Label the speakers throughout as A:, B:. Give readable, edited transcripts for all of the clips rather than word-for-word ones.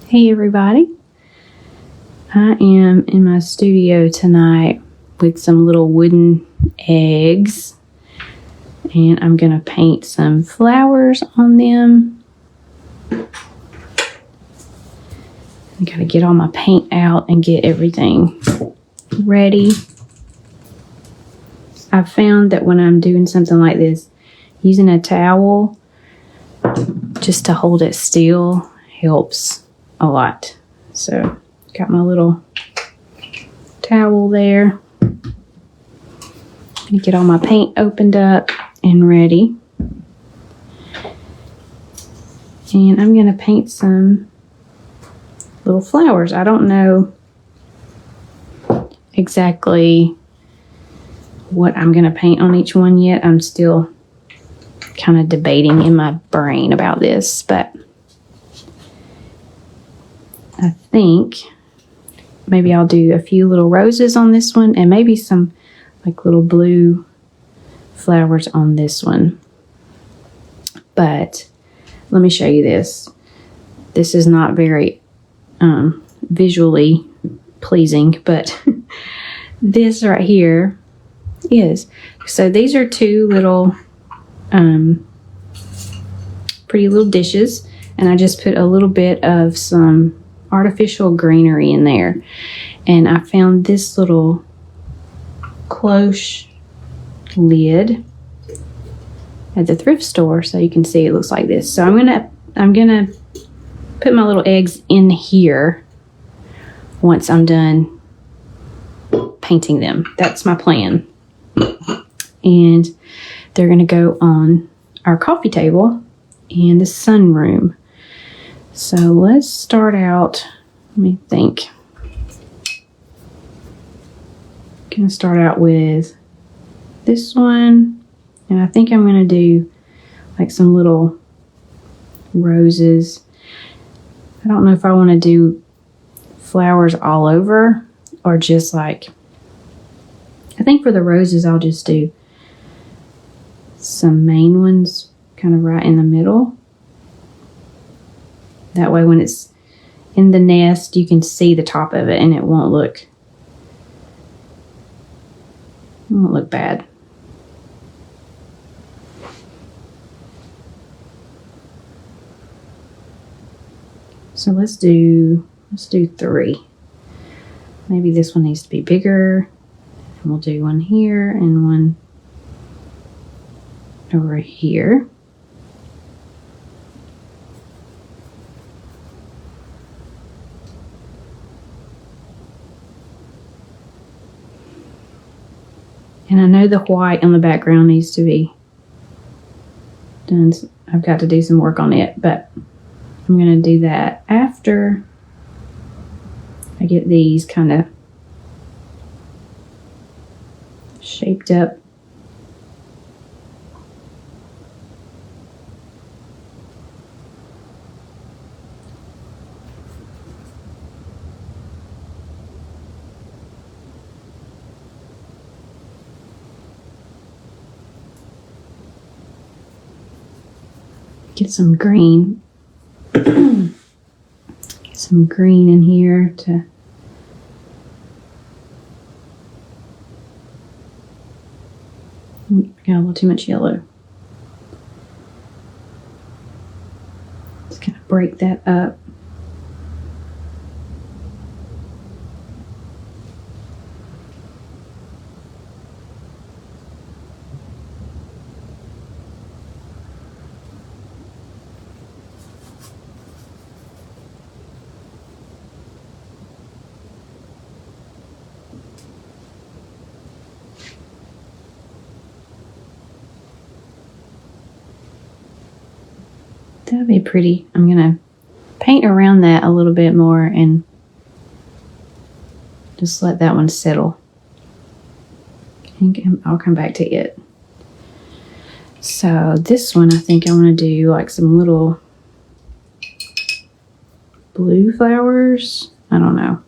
A: Hey everybody, I am in my studio tonight with some little wooden eggs, and I'm going to paint some flowers on them. I got to get all my paint out and get everything ready. I've found that when I'm doing something like this, using a towel just to hold it still helps a lot. So got my little towel there. Gonna get all my paint opened up and ready. And I'm gonna paint some little flowers. I don't know exactly what I'm gonna paint on each one yet. I'm still kind of debating in my brain about this, but I think maybe I'll do a few little roses on this one and maybe some like little blue flowers on this one. But let me show you this. This is not very visually pleasing, but this right here is. So these are two little pretty little dishes, and I just put a little bit of some artificial greenery in there. And I found this little cloche lid at the thrift store, so you can see it looks like this. So I'm gonna put my little eggs in here once I'm done painting them. That's my plan. And they're gonna go on our coffee table in the sunroom. So let's start out, let me think. I'm gonna start out with this one, and I think I'm gonna do like some little roses. I don't know if I want to do flowers all over or just like, I think for the roses I'll just do some main ones kind of right in the middle. That way when it's in the nest, you can see the top of it and it won't look bad. So let's do 3. Maybe this one needs to be bigger. And we'll do one here and one over here. And I know the white on the background needs to be done. I've got to do some work on it, but I'm going to do that after I get these kind of shaped up. Get some green. Get some green in here to got a little too much yellow. Just kind of break that up. That'll be pretty. I'm going to paint around that a little bit more and just let that one settle. And I'll come back to it. So this one, I think I want to do like some little blue flowers. I don't know.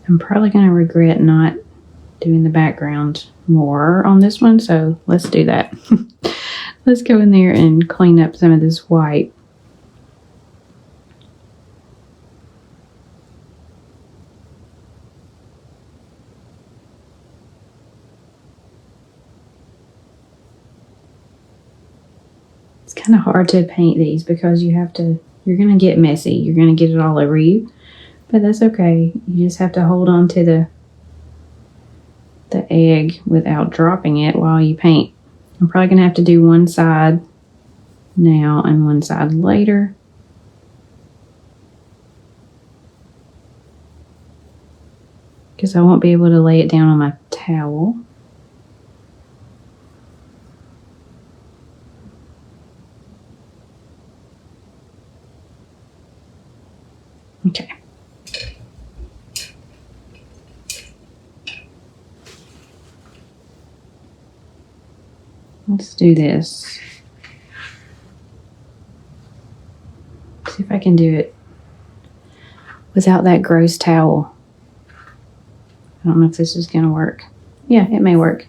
A: I'm probably going to regret not doing the background more on this one, so let's do that. Let's go in there and clean up some of this white. It's kind of hard to paint these because you're going to get messy. You're going to get it all over you, but that's okay. You just have to hold on to the egg without dropping it while you paint. I'm probably going to have to do one side now and one side later. Because I won't be able to lay it down on my towel. Okay. Let's do this. See if I can do it without that gross towel. I don't know if this is going to work. Yeah, it may work.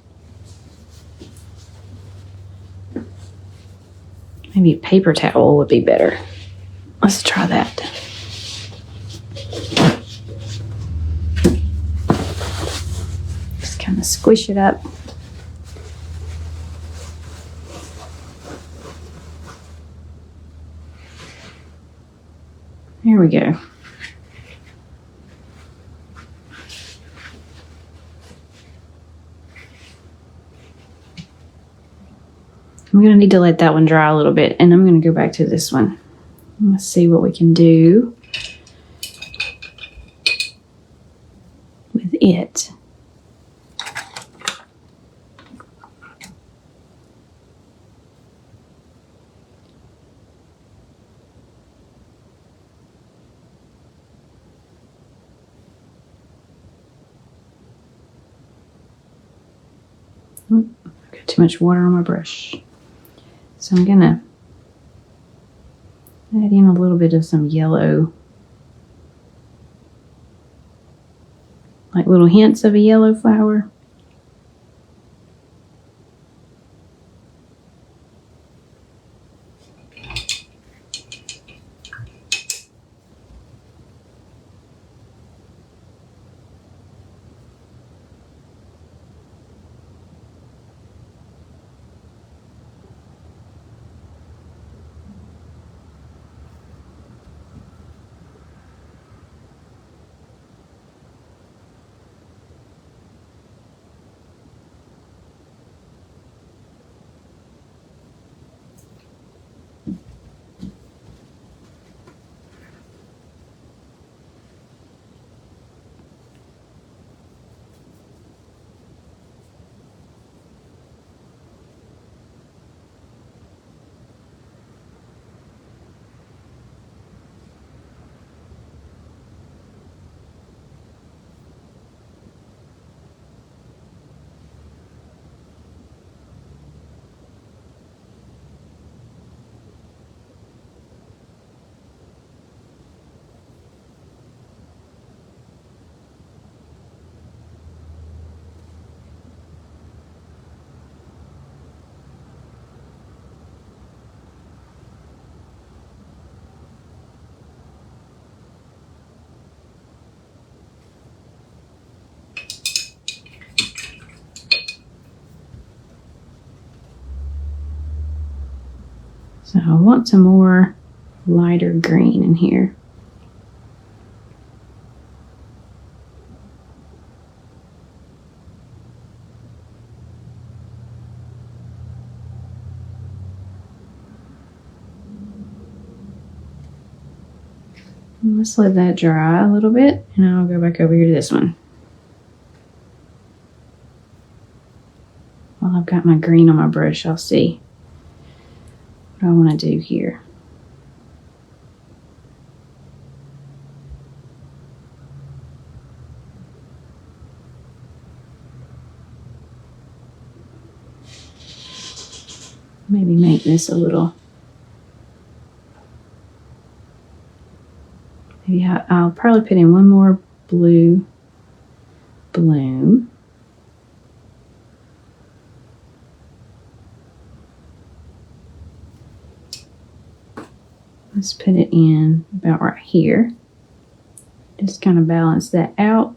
A: Maybe a paper towel would be better. Let's try that. Just kind of squish it up. Here we go. I'm going to need to let that one dry a little bit, and I'm going to go back to this one. Let's see what we can do with it. I've got too much water on my brush. So I'm going to add in a little bit of some yellow. Like little hints of a yellow flower. So I want some more lighter green in here. Let's let that dry a little bit, and I'll go back over here to this one. While I've got my green on my brush, I'll see what I want to do here. Maybe make this a little. Maybe I'll probably put in one more blue bloom. Let's put it in about right here. Just kind of balance that out.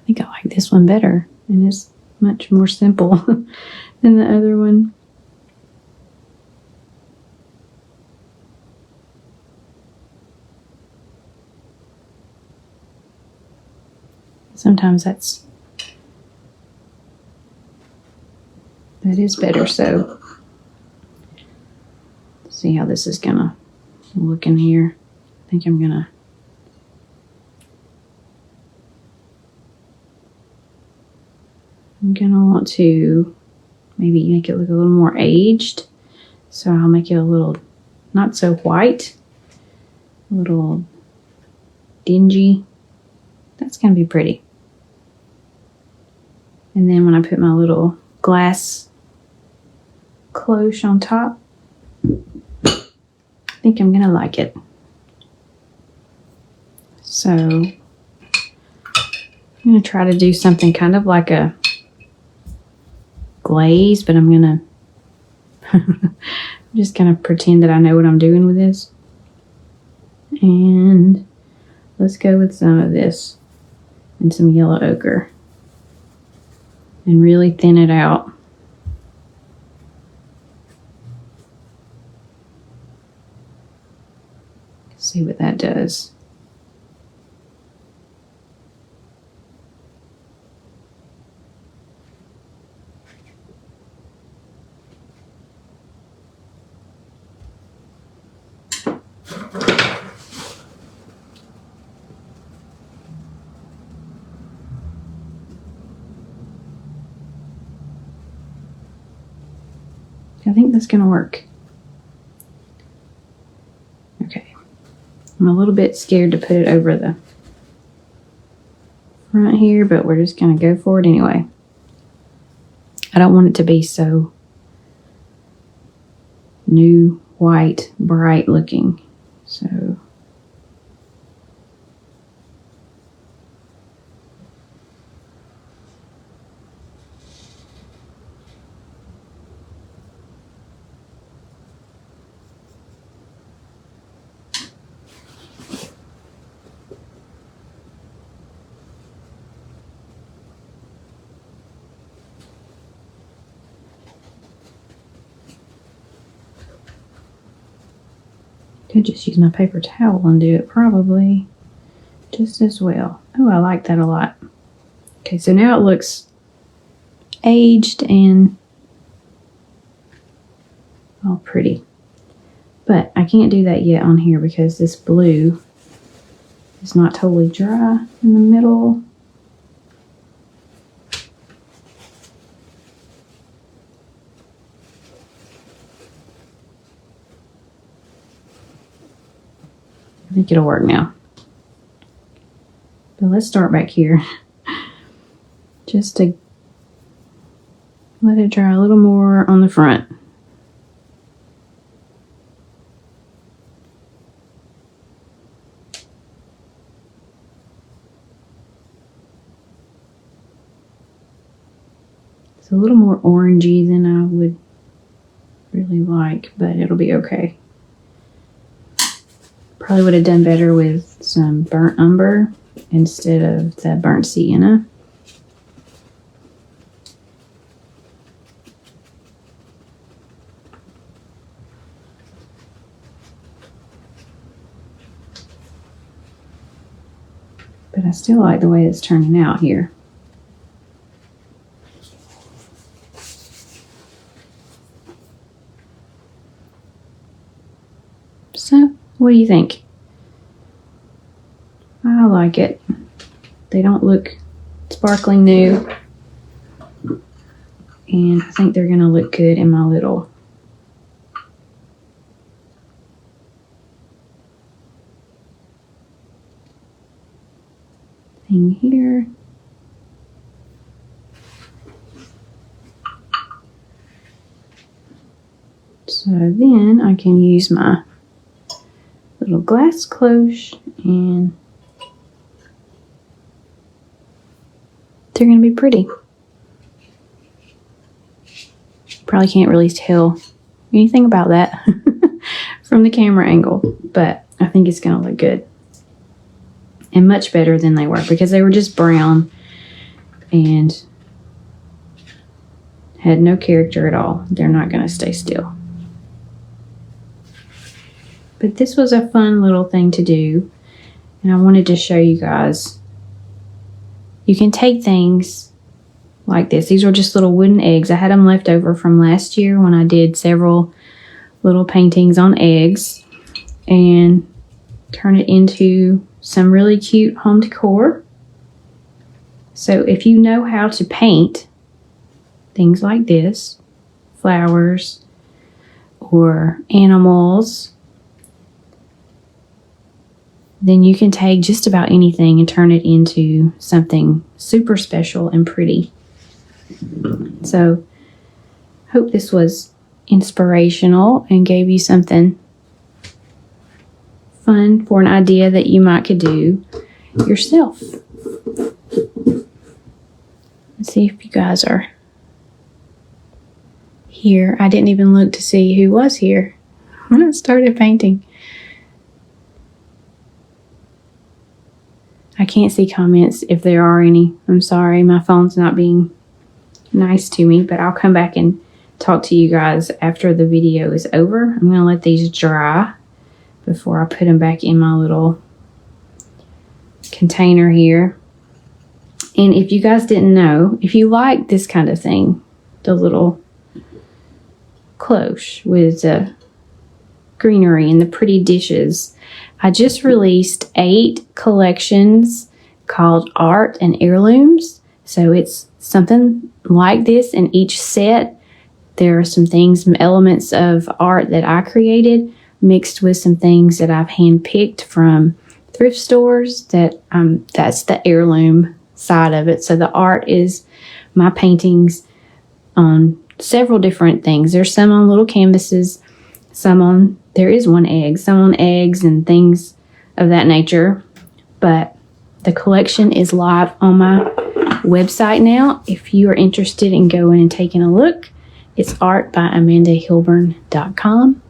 A: I think I like this one better, and it's much more simple than the other one. Sometimes that is better. So let's see how this is gonna look in here. I think I'm gonna want to maybe make it look a little more aged. So I'll make it a little not so white, a little dingy. That's gonna be pretty. And then when I put my little glass cloche on top, I think I'm gonna like it. So I'm gonna try to do something kind of like a glaze, but I'm gonna just kind of pretend that I know what I'm doing with this. And let's go with some of this and some yellow ochre and really thin it out. See what that does. I think that's going to work. Okay. I'm a little bit scared to put it over the front here, but we're just going to go for it anyway. I don't want it to be so new, white, bright looking. So could just use my paper towel and do it probably just as well. Oh, I like that a lot. Okay, so now it looks aged and all pretty. But I can't do that yet on here because this blue is not totally dry in the middle. I think it'll work now. But let's start back here. Just to let it dry a little more on the front. It's a little more orangey than I would really like, but it'll be okay. Probably would have done better with some burnt umber instead of the burnt sienna. But I still like the way it's turning out here. So, what do you think? I like it. They don't look sparkling new. And I think they're going to look good in my little thing here. So then I can use my little glass cloche and they're going to be pretty. Probably can't really tell anything about that from the camera angle, but I think it's going to look good. And much better than they were, because they were just brown and had no character at all. They're not going to stay still. But this was a fun little thing to do, and I wanted to show you guys. You can take things like this. These were just little wooden eggs. I had them left over from last year when I did several little paintings on eggs, and turn it into some really cute home decor. So if you know how to paint things like this, flowers or animals, then you can take just about anything and turn it into something super special and pretty. So, hope this was inspirational and gave you something fun for an idea that you might could do yourself. Let's see if you guys are here. I didn't even look to see who was here when I started painting. I can't see comments if there are any. I'm sorry, my phone's not being nice to me, but I'll come back and talk to you guys after the video is over. I'm going to let these dry before I put them back in my little container here. And if you guys didn't know, if you like this kind of thing, the little cloche with the greenery and the pretty dishes, I just released 8 collections called Art and Heirlooms. So it's something like this in each set. There are some things, some elements of art that I created mixed with some things that I've handpicked from thrift stores. That's the heirloom side of it. So the art is my paintings on several different things. There's some on little canvases, some on, there is one egg, some on eggs and things of that nature. But the collection is live on my website now. If you are interested in going and taking a look, it's artbyamandahilburn.com.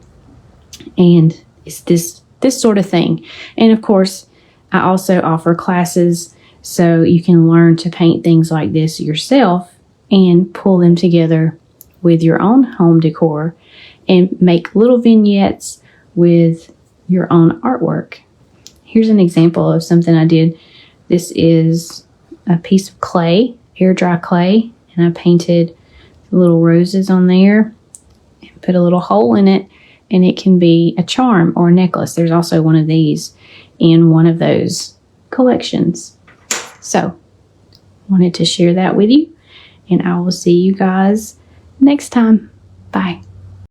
A: And it's this sort of thing. And of course, I also offer classes so you can learn to paint things like this yourself and pull them together with your own home decor and make little vignettes with your own artwork. Here's an example of something I did. This is a piece of clay, air dry clay, and I painted little roses on there and put a little hole in it, and it can be a charm or a necklace. There's also one of these in one of those collections. So, wanted to share that with you, and I will see you guys next time. Bye.